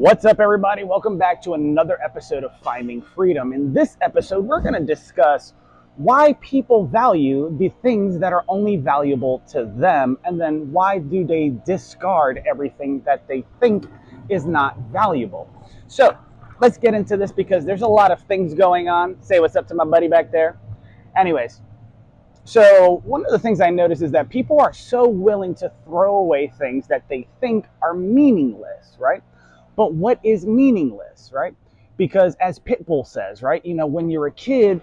What's up, everybody? Welcome back to another episode of Finding Freedom. In this episode, we're going to discuss why people value the things that are only valuable to them, and then why do they discard everything that they think is not valuable. So let's get into this because there's a lot of things going on. Say what's up to my buddy back there. Anyways, so one of the things I notice is that people are so willing to throw away things that they think are meaningless, right? But what is meaningless, right? Because as Pitbull says, right, when you're a kid,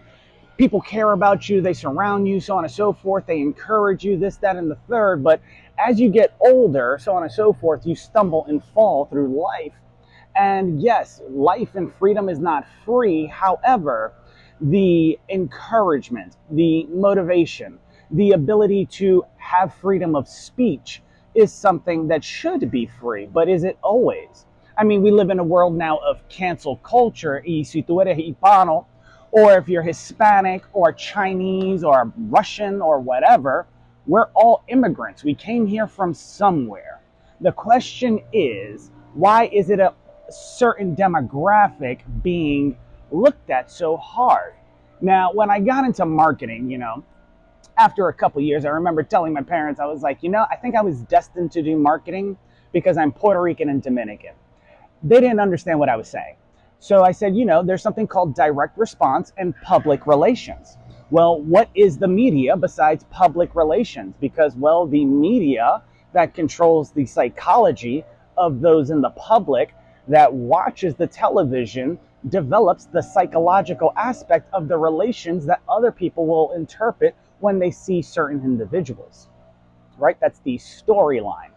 people care about you, they surround you, so on and so forth, they encourage you, this, that, and the third. But as you get older, so on and so forth, you stumble and fall through life. And yes, life and freedom is not free. However, the encouragement, the motivation, the ability to have freedom of speech is something that should be free. But is it always? I mean, we live in a world now of cancel culture. Y si tú eres hispano, or if you're Hispanic or Chinese or Russian or whatever, we're all immigrants. We came here from somewhere. The question is, why is it a certain demographic being looked at so hard? Now, when I got into marketing, after a couple years, I remember telling my parents, I was like, I think I was destined to do marketing because I'm Puerto Rican and Dominican. They didn't understand what I was saying. So I said, there's something called direct response and public relations. Well, what is the media besides public relations? Because, well, the media that controls the psychology of those in the public that watches the television develops the psychological aspect of the relations that other people will interpret when they see certain individuals, right? That's the storyline.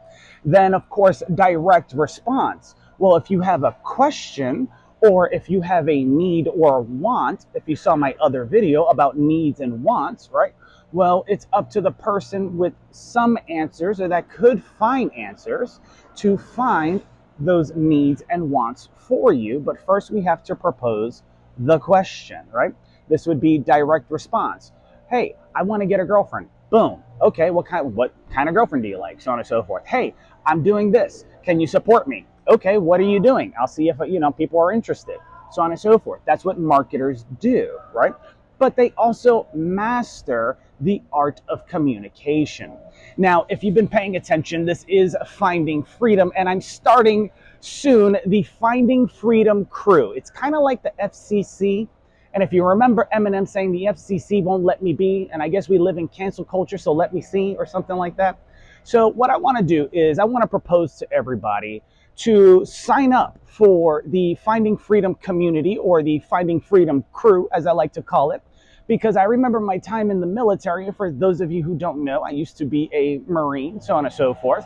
Then, of course, direct response. Well, if you have a question or if you have a need or a want, if you saw my other video about needs and wants, right? Well, it's up to the person with some answers or that could find answers to find those needs and wants for you. But first we have to propose the question, right? This would be direct response. Hey, I want to get a girlfriend. Boom. Okay, what kind of girlfriend do you like? So on and so forth. Hey, I'm doing this. Can you support me? Okay, what are you doing? I'll see if people are interested. So on and so forth. That's what marketers do, right? But they also master the art of communication. Now, if you've been paying attention, this is Finding Freedom, and I'm starting soon the Finding Freedom crew. It's kind of like the FCC. And if you remember Eminem saying the FCC won't let me be, and I guess we live in cancel culture, so let me see, or something like that. So what I want to do is I want to propose to everybody to sign up for the Finding Freedom community, or the Finding Freedom crew, as I like to call it, because I remember my time in the military. For those of you who don't know, I used to be a Marine, so on and so forth.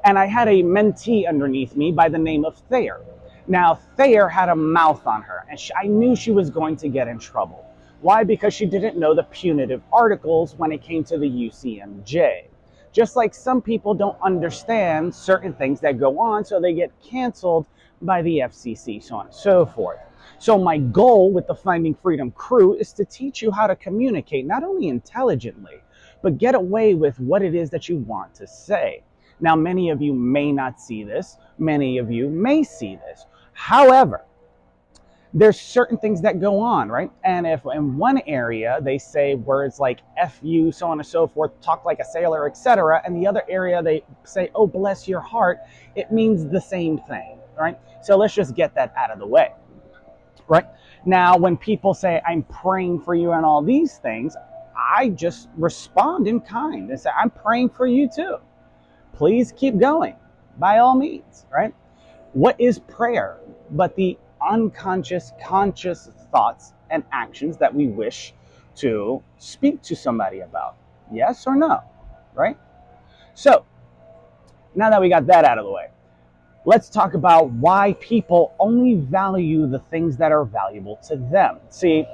And I had a mentee underneath me by the name of Thayer. Now, Thayer had a mouth on her, and I knew she was going to get in trouble. Why? Because she didn't know the punitive articles when it came to the UCMJ. Just like some people don't understand certain things that go on, so they get canceled by the FCC, so on and so forth. So my goal with the Finding Freedom crew is to teach you how to communicate, not only intelligently, but get away with what it is that you want to say. Now, many of you may not see this. Many of you may see this. However, there's certain things that go on, right? And if in one area they say words like F you, so on and so forth, talk like a sailor, etc., and the other area they say, oh, bless your heart, it means the same thing, right? So let's just get that out of the way, right? Now, when people say, I'm praying for you and all these things, I just respond in kind and say, I'm praying for you too. Please keep going, by all means, right? What is prayer but the unconscious, conscious thoughts and actions that we wish to speak to somebody about? Yes or no, right? So, now that we got that out of the way, let's talk about why people only value the things that are valuable to them. See,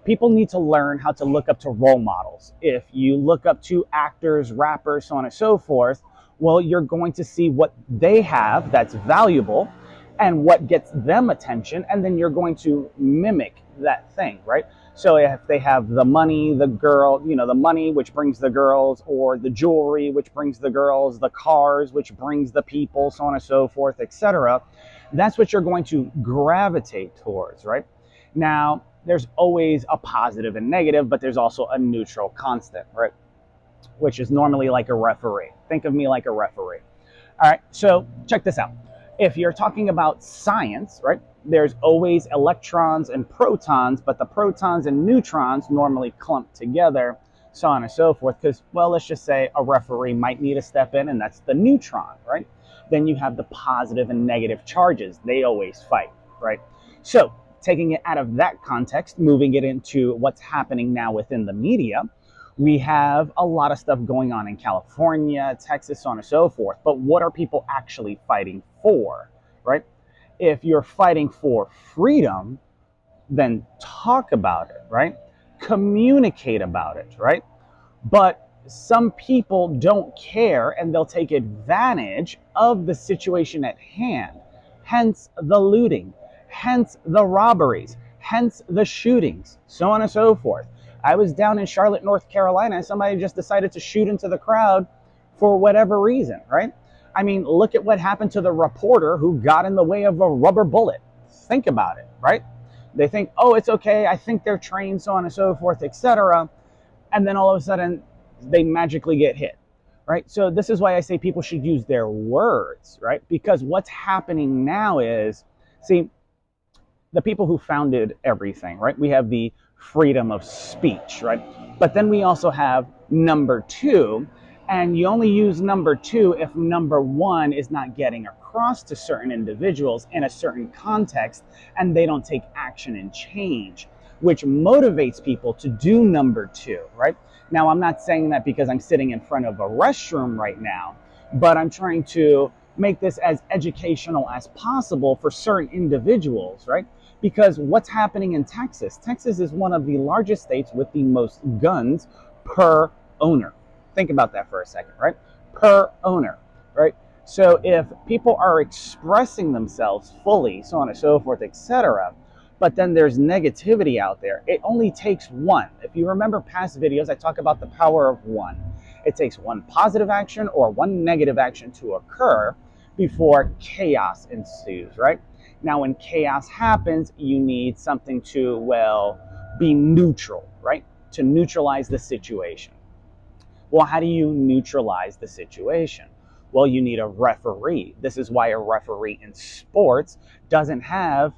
people need to learn how to look up to role models. If you look up to actors, rappers, so on and so forth, well, you're going to see what they have that's valuable and what gets them attention, and then you're going to mimic that thing, right? So if they have the money, the girl, the money which brings the girls, or the jewelry which brings the girls, the cars which brings the people, so on and so forth, etc., that's what you're going to gravitate towards, right? Now, there's always a positive and negative, but there's also a neutral constant, right? Which is normally like a referee. Think of me like a referee. All right, so check this out. If you're talking about science, right, there's always electrons and protons, but the protons and neutrons normally clump together, so on and so forth, because, well, let's just say a referee might need to step in, and that's the neutron, right? Then you have the positive and negative charges. They always fight, right? So taking it out of that context, moving it into what's happening now within the media, we have a lot of stuff going on in California, Texas, so on and so forth. But what are people actually fighting for, right? If you're fighting for freedom, then talk about it, right? Communicate about it, right? But some people don't care and they'll take advantage of the situation at hand. Hence the looting, hence the robberies, hence the shootings, so on and so forth. I was down in Charlotte, North Carolina, and somebody just decided to shoot into the crowd for whatever reason, right? I mean, look at what happened to the reporter who got in the way of a rubber bullet. Think about it, right? They think, oh, it's okay, I think they're trained, so on and so forth, etc. And then all of a sudden, they magically get hit, right? So this is why I say people should use their words, right? Because what's happening now is, see, the people who founded everything, right? We have the freedom of speech, right? But then we also have number two, and you only use number two if number one is not getting across to certain individuals in a certain context and they don't take action and change, which motivates people to do number two, right? Now, I'm not saying that because I'm sitting in front of a restroom right now, but I'm trying to make this as educational as possible for certain individuals, right? Because what's happening in Texas? Texas is one of the largest states with the most guns per owner. Think about that for a second, right? Per owner, right? So if people are expressing themselves fully, so on and so forth, etc., but then there's negativity out there, it only takes one. If you remember past videos, I talk about the power of one. It takes one positive action or one negative action to occur before chaos ensues, right? Now, when chaos happens, you need something to, well, be neutral, right? To neutralize the situation. Well, how do you neutralize the situation? Well, you need a referee. This is why a referee in sports doesn't have,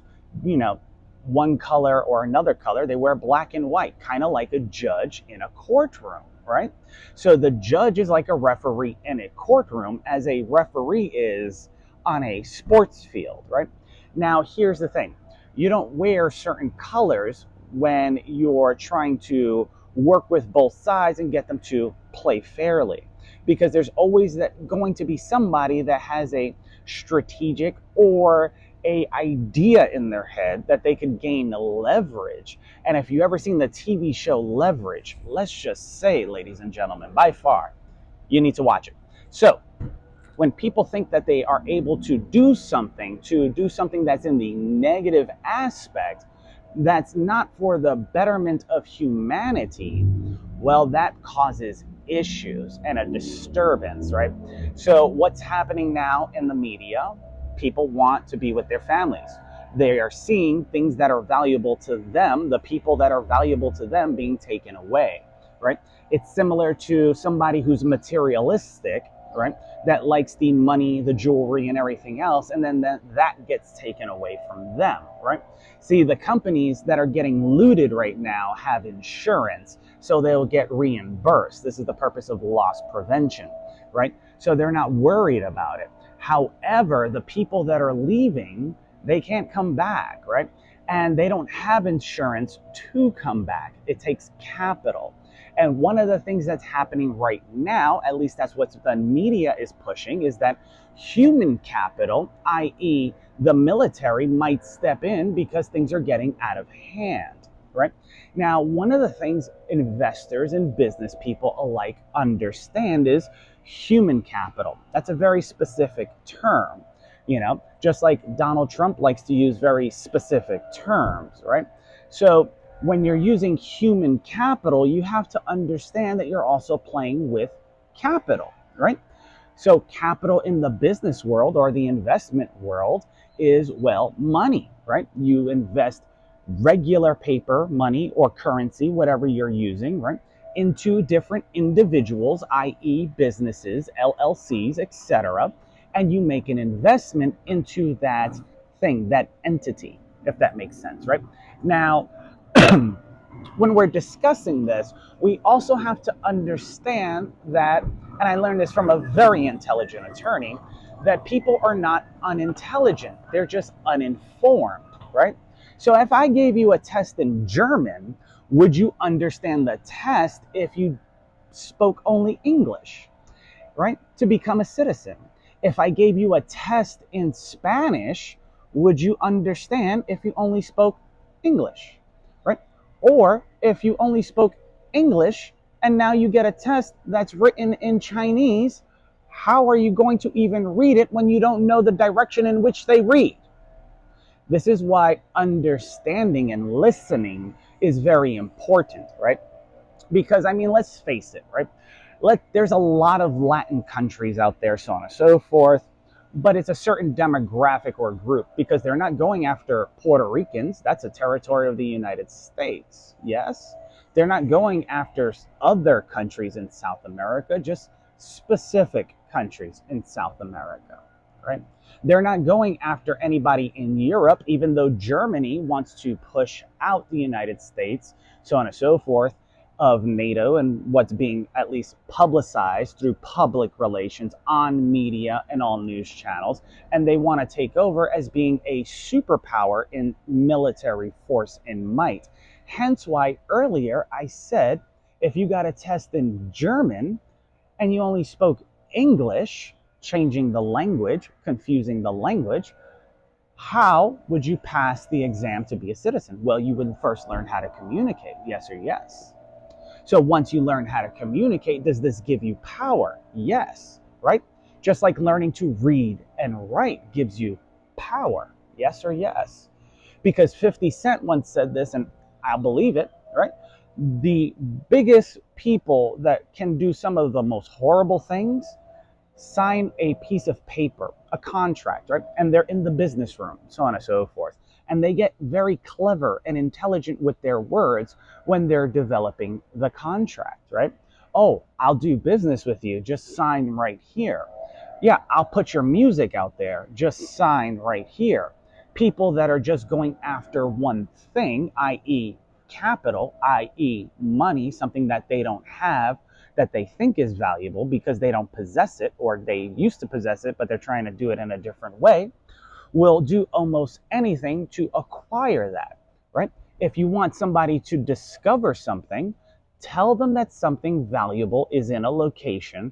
one color or another color. They wear black and white, kind of like a judge in a courtroom, right? So the judge is like a referee in a courtroom, as a referee is on a sports field, right? Now, here's the thing. You don't wear certain colors when you're trying to work with both sides and get them to play fairly, because there's always going to be somebody that has a strategic or a idea in their head that they could gain leverage. And if you ever seen the TV show Leverage, let's just say, ladies and gentlemen, by far, you need to watch it. So when people think that they are able to do something that's in the negative aspect, that's not for the betterment of humanity, well, that causes issues and a disturbance, right? So what's happening now in the media? People want to be with their families. They are seeing things that are valuable to them, the people that are valuable to them, being taken away, right? It's similar to somebody who's materialistic, right? That likes the money, the jewelry, and everything else, and then that gets taken away from them, right? See, the companies that are getting looted right now have insurance, so they'll get reimbursed. This is the purpose of loss prevention, right? So they're not worried about it. However, the people that are leaving, they can't come back, right? And they don't have insurance to come back. It takes capital. And one of the things that's happening right now, at least that's what the media is pushing, is that human capital, i.e. the military, might step in because things are getting out of hand, right? Now, one of the things investors and business people alike understand is human capital. That's a very specific term, just like Donald Trump likes to use very specific terms, right? So when you're using human capital, you have to understand that you're also playing with capital, right? So capital in the business world or the investment world is, well, money, right? You invest regular paper, money, or currency, whatever you're using, right, into different individuals, i.e., businesses, LLCs, etc., and you make an investment into that thing, that entity, if that makes sense, right? Now, when we're discussing this, we also have to understand that, and I learned this from a very intelligent attorney, that people are not unintelligent, they're just uninformed, right? So if I gave you a test in German, would you understand the test if you spoke only English, right? To become a citizen. If I gave you a test in Spanish, would you understand if you only spoke English, right? Or if you only spoke English and now you get a test that's written in Chinese, how are you going to even read it when you don't know the direction in which they read? This is why understanding and listening is very important, right? Because, I mean, let's face it, right? There's a lot of Latin countries out there, so on and so forth, but it's a certain demographic or group because they're not going after Puerto Ricans. That's a territory of the United States, yes? They're not going after other countries in South America, just specific countries in South America, right? They're not going after anybody in Europe, even though Germany wants to push out the United States, so on and so forth, of NATO and what's being at least publicized through public relations on media and all news channels. And they want to take over as being a superpower in military force and might. Hence why earlier I said, if you got a test in German and you only spoke English, changing the language, confusing the language, how would you pass the exam to be a citizen? Well, you would first learn how to communicate, yes or yes. So once you learn how to communicate, does this give you power? Yes, right? Just like learning to read and write gives you power, yes or yes? Because 50 Cent once said this, and I believe it, right? The biggest people that can do some of the most horrible things sign a piece of paper, a contract, right? And they're in the business room, so on and so forth. And they get very clever and intelligent with their words when they're developing the contract, right? Oh, I'll do business with you. Just sign right here. Yeah, I'll put your music out there. Just sign right here. People that are just going after one thing, i.e., capital, i.e., money, something that they don't have, that they think is valuable because they don't possess it, or they used to possess it, but they're trying to do it in a different way, will do almost anything to acquire that, right? If you want somebody to discover something, tell them that something valuable is in a location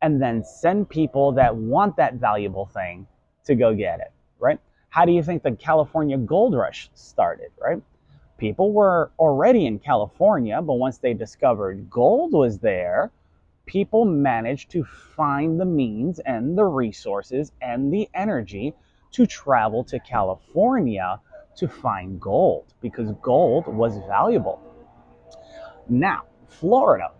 and then send people that want that valuable thing to go get it, right? How do you think the California gold rush started, right? People were already in California, but once they discovered gold was there, people managed to find the means and the resources and the energy to travel to California to find gold because gold was valuable. Now, Florida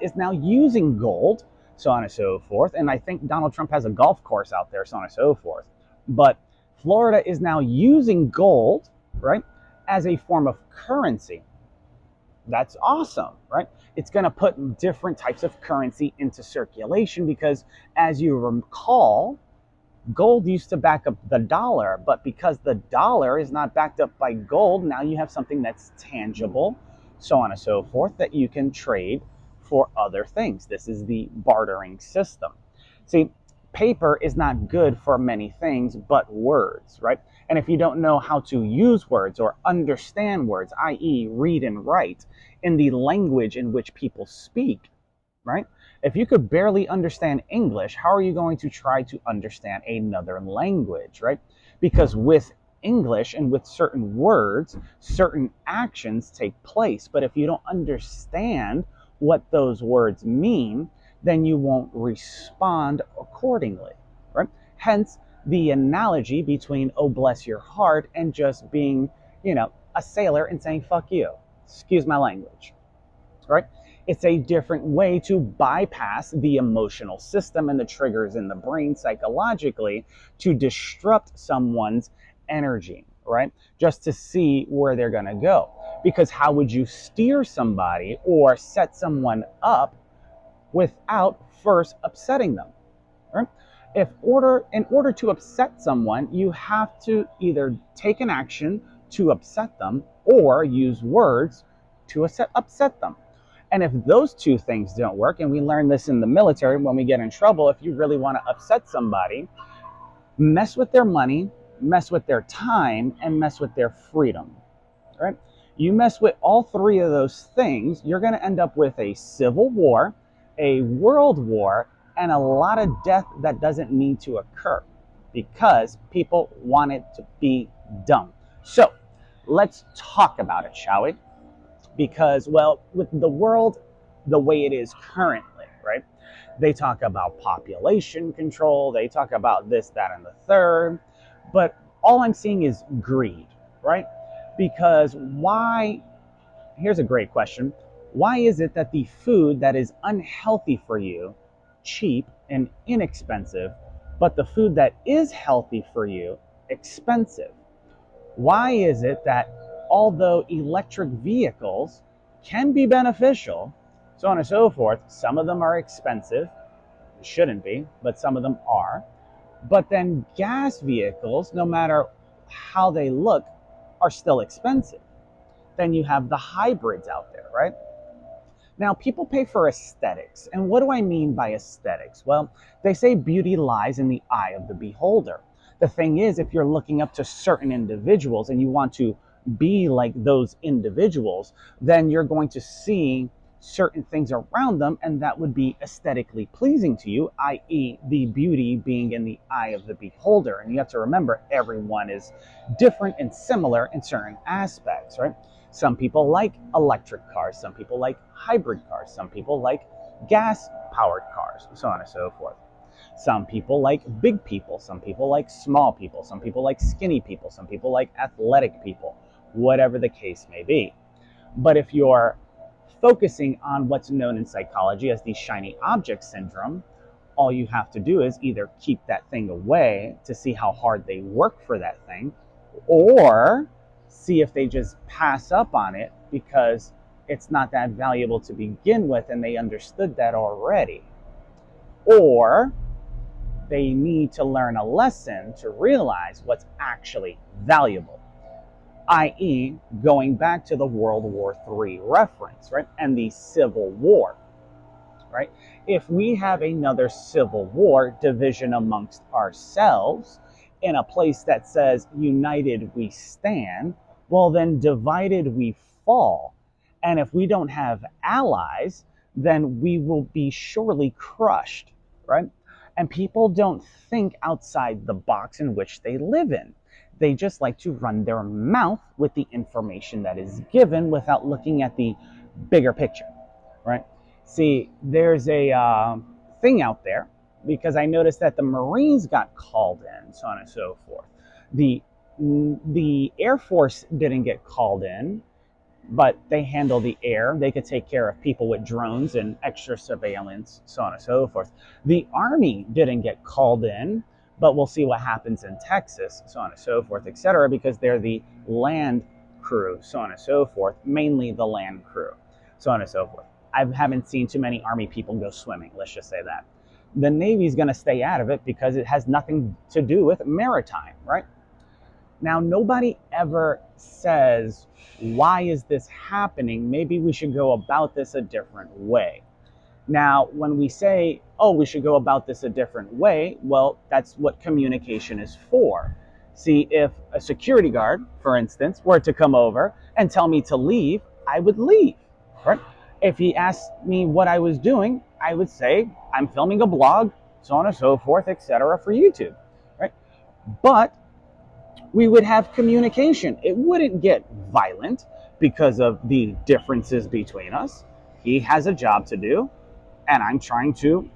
is now using gold, so on and so forth. And I think Donald Trump has a golf course out there, so on and so forth. But Florida is now using gold, right, as a form of currency. That's awesome, right? It's going to put different types of currency into circulation because, as you recall, gold used to back up the dollar, but because the dollar is not backed up by gold, now you have something that's tangible, so on and so forth, that you can trade for other things. This is the bartering system. See, paper is not good for many things but words, right? And if you don't know how to use words or understand words, i.e., read and write in the language in which people speak, right? If you could barely understand English, how are you going to try to understand another language, right? Because with English and with certain words, certain actions take place. But if you don't understand what those words mean, then you won't respond accordingly, right? Hence the analogy between, oh, bless your heart, and just being, a sailor and saying, fuck you. Excuse my language, right? It's a different way to bypass the emotional system and the triggers in the brain psychologically to disrupt someone's energy, right? Just to see where they're going to go. Because how would you steer somebody or set someone up without first upsetting them, right? In order to upset someone, you have to either take an action to upset them or use words to upset them. And if those two things don't work, and we learn this in the military when we get in trouble, if you really want to upset somebody, mess with their money, mess with their time, and mess with their freedom, right? You mess with all three of those things, you're going to end up with a civil war, a world war, and a lot of death that doesn't need to occur because people want it to be done. So let's talk about it, shall we? Because, well, with the world the way it is currently, right? They talk about population control, they talk about this, that, and the third, but all I'm seeing is greed, right? Because why, here's a great question, why is it that the food that is unhealthy for you, cheap and inexpensive, but the food that is healthy for you, expensive? Why is it that although electric vehicles can be beneficial, so on and so forth, some of them are expensive, shouldn't be, but some of them are, but then gas vehicles, no matter how they look, are still expensive? Then you have the hybrids out there, right? Now, people pay for aesthetics. And what do I mean by aesthetics? Well, they say beauty lies in the eye of the beholder. The thing is, if you're looking up to certain individuals and you want to be like those individuals, then you're going to see certain things around them, and that would be aesthetically pleasing to you, i.e. the beauty being in the eye of the beholder. And you have to remember, everyone is different and similar in certain aspects, right? Some people like electric cars, some people like hybrid cars, some people like gas-powered cars, so on and so forth. Some people like big people, some people like small people, some people like skinny people, some people like athletic people, whatever the case may be. But if you're focusing on what's known in psychology as the shiny object syndrome, all you have to do is either keep that thing away to see how hard they work for that thing, or see if they just pass up on it because it's not that valuable to begin with and they understood that already. Or they need to learn a lesson to realize what's actually valuable, i.e. going back to the World War III reference, right? And the Civil War, right? If we have another civil war, division amongst ourselves, in a place that says united we stand, well then divided we fall. And if we don't have allies, then we will be surely crushed, right? And people don't think outside the box in which they live in. They just like to run their mouth with the information that is given without looking at the bigger picture, right? See, there's a thing out there, because I noticed that the Marines got called in, so on and so forth. The Air Force didn't get called in, but they handle the air. They could take care of people with drones and extra surveillance, so on and so forth. The Army didn't get called in, but we'll see what happens in Texas, so on and so forth, etc., because they're the land crew, so on and so forth, mainly the land crew, so on and so forth. I haven't seen too many Army people go swimming, let's just say that. The Navy's going to stay out of it because it has nothing to do with maritime, right? Now, nobody ever says, why is this happening? Maybe we should go about this a different way. Now, when we say, oh, we should go about this a different way, well, that's what communication is for. See, if a security guard, for instance, were to come over and tell me to leave, I would leave, right? If he asked me what I was doing, I would say, I'm filming a blog, so on and so forth, etc., for YouTube, right? But we would have communication. It wouldn't get violent because of the differences between us. He has a job to do, and I'm trying to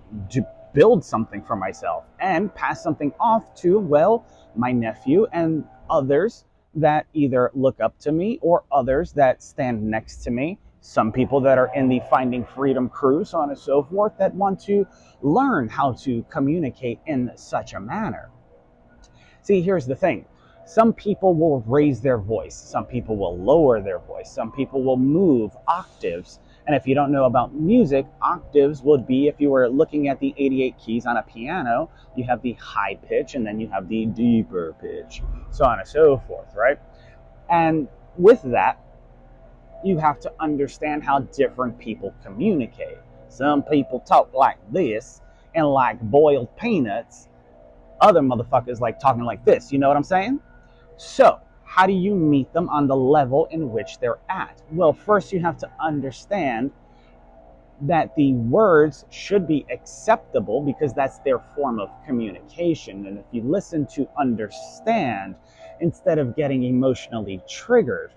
build something for myself and pass something off to, well, my nephew and others that either look up to me or others that stand next to me, Some people that are in the Finding Freedom crew, so on and so forth, that want to learn how to communicate in such a manner. See, here's the thing. Some people will raise their voice. Some people will lower their voice. Some people will move octaves. And if you don't know about music, octaves would be, if you were looking at the 88 keys on a piano, you have the high pitch and then you have the deeper pitch, so on and so forth, right? And with that, you have to understand how different people communicate. Some people talk like this and like boiled peanuts. Other motherfuckers like talking like this. You know what I'm saying? So, how do you meet them on the level in which they're at? Well, first you have to understand that the words should be acceptable because that's their form of communication. And if you listen to understand instead of getting emotionally triggered,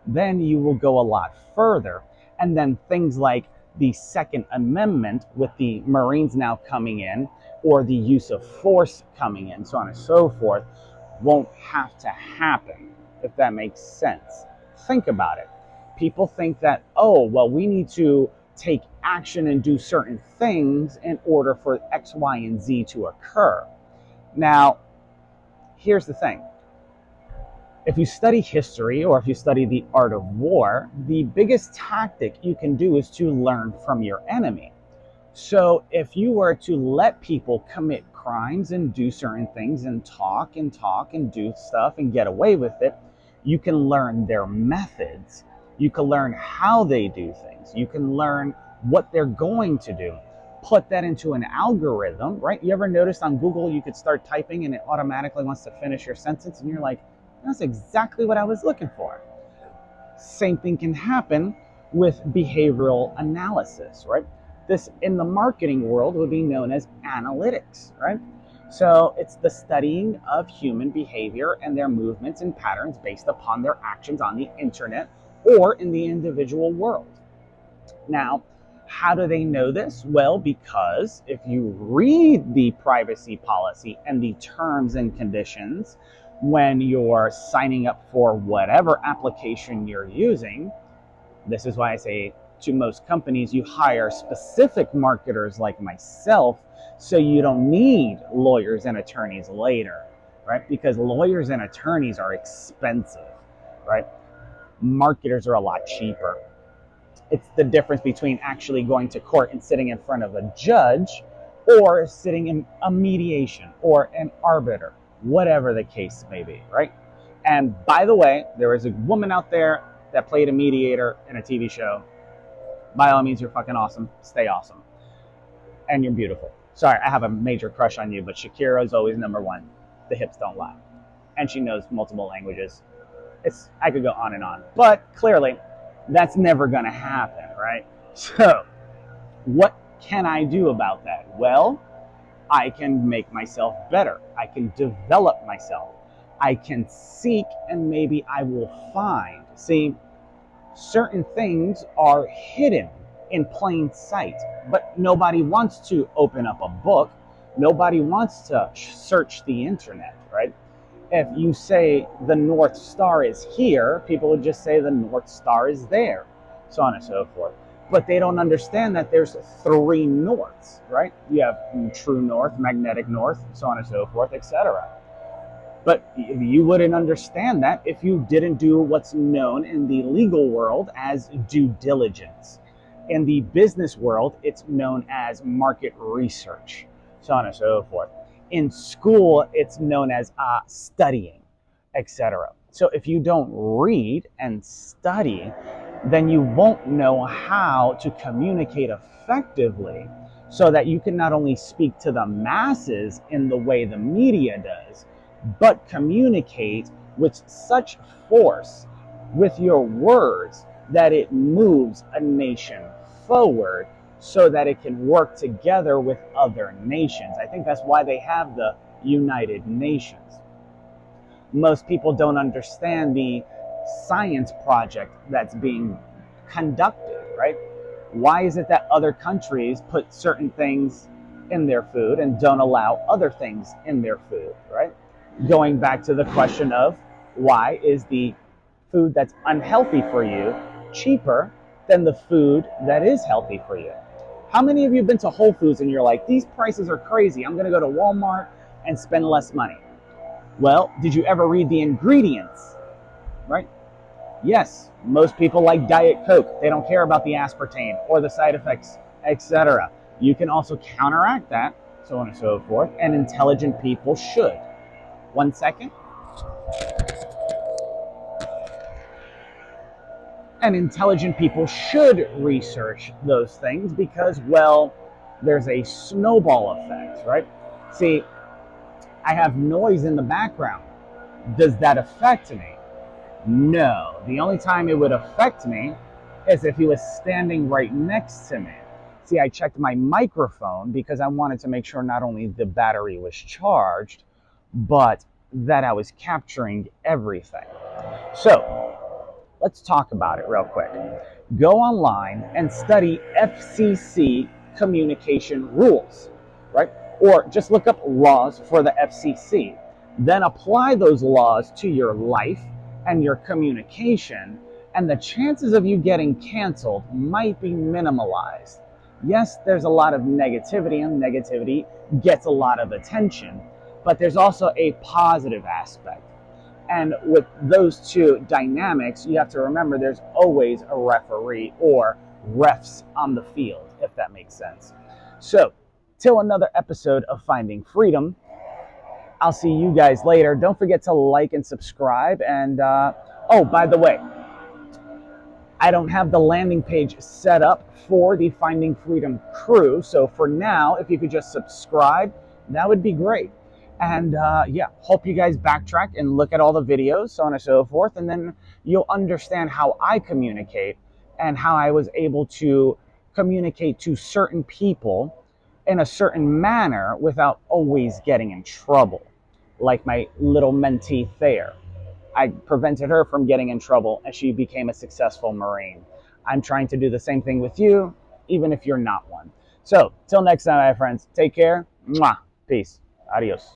then you will go a lot further. And then things like the Second Amendment with the Marines now coming in, or the use of force coming in, so on and so forth, won't have to happen, if that makes sense. Think about it. People think that, oh, well, we need to take action and do certain things in order for X, Y, and Z to occur. Now, here's the thing. If you study history or if you study the art of war, the biggest tactic you can do is to learn from your enemy. So if you were to let people commit crimes and do certain things and talk and do stuff and get away with it, you can learn their methods. You can learn how they do things. You can learn what they're going to do. Put that into an algorithm, right? You ever noticed on Google you could start typing and it automatically wants to finish your sentence and you're like, that's exactly what I was looking for. Same thing can happen with behavioral analysis, right? This in the marketing world would be known as analytics, right? So it's the studying of human behavior and their movements and patterns based upon their actions on the internet or in the individual world. Now, how do they know this? Well, because if you read the privacy policy and the terms and conditions when you're signing up for whatever application you're using, this is why I say to most companies, you hire specific marketers like myself so you don't need lawyers and attorneys later, right? Because lawyers and attorneys are expensive, right? Marketers are a lot cheaper. It's the difference between actually going to court and sitting in front of a judge or sitting in a mediation or an arbiter, whatever the case may be, right? And by the way, there is a woman out there that played a mediator in a TV show. By all means, you're fucking awesome. Stay awesome. And you're beautiful. Sorry, I have a major crush on you, but Shakira is always number one. The hips don't lie. And she knows multiple languages. I could go on and on. But clearly, that's never going to happen, right? So, what can I do about that? Well, I can make myself better. I can develop myself. I can seek and maybe I will find. See, certain things are hidden in plain sight, but nobody wants to open up a book. Nobody wants to search the internet, right? If you say the North Star is here, people would just say the North Star is there, so on and so forth. But they don't understand that there's three norths, right? You have true north, magnetic north, so on and so forth, etc. But you wouldn't understand that if you didn't do what's known in the legal world as due diligence. In the business world, it's known as market research, so on and so forth. In school, it's known as studying, etc. So if you don't read and study, then you won't know how to communicate effectively so that you can not only speak to the masses in the way the media does, but communicate with such force with your words that it moves a nation forward so that it can work together with other nations. I think that's why they have the United Nations. Most people don't understand the science project that's being conducted, right? Why is it that other countries put certain things in their food and don't allow other things in their food, right? Going back to the question of why is the food that's unhealthy for you cheaper than the food that is healthy for you. How many of you have been to Whole Foods and you're like, these prices are crazy, I'm going to go to Walmart and spend less money? Well, did you ever read the ingredients? Right? Yes, most people like Diet Coke. They don't care about the aspartame or the side effects, etc. You can also counteract that, so on and so forth, and intelligent people should. 1 second. And intelligent people should research those things because, well, there's a snowball effect, right? See, I have noise in the background. Does that affect me? No. The only time it would affect me is if he was standing right next to me. See, I checked my microphone because I wanted to make sure not only the battery was charged, but that I was capturing everything. So, let's talk about it real quick. Go online and study FCC communication rules, right? Or just look up laws for the FCC. Then apply those laws to your life and your communication, and the chances of you getting canceled might be minimalized. Yes, there's a lot of negativity, and negativity gets a lot of attention, but there's also a positive aspect. And with those two dynamics, you have to remember there's always a referee or refs on the field, if that makes sense. So, till another episode of Finding Freedom, I'll see you guys later. Don't forget to like and subscribe. And, oh, by the way, I don't have the landing page set up for the Finding Freedom crew. So for now, if you could just subscribe, that would be great. And yeah, hope you guys backtrack and look at all the videos, so on and so forth. And then you'll understand how I communicate and how I was able to communicate to certain people in a certain manner without always getting in trouble. Like my little mentee, Thayer. I prevented her from getting in trouble and she became a successful Marine. I'm trying to do the same thing with you, even if you're not one. So, till next time, my friends, take care. Mwah. Peace. Adios.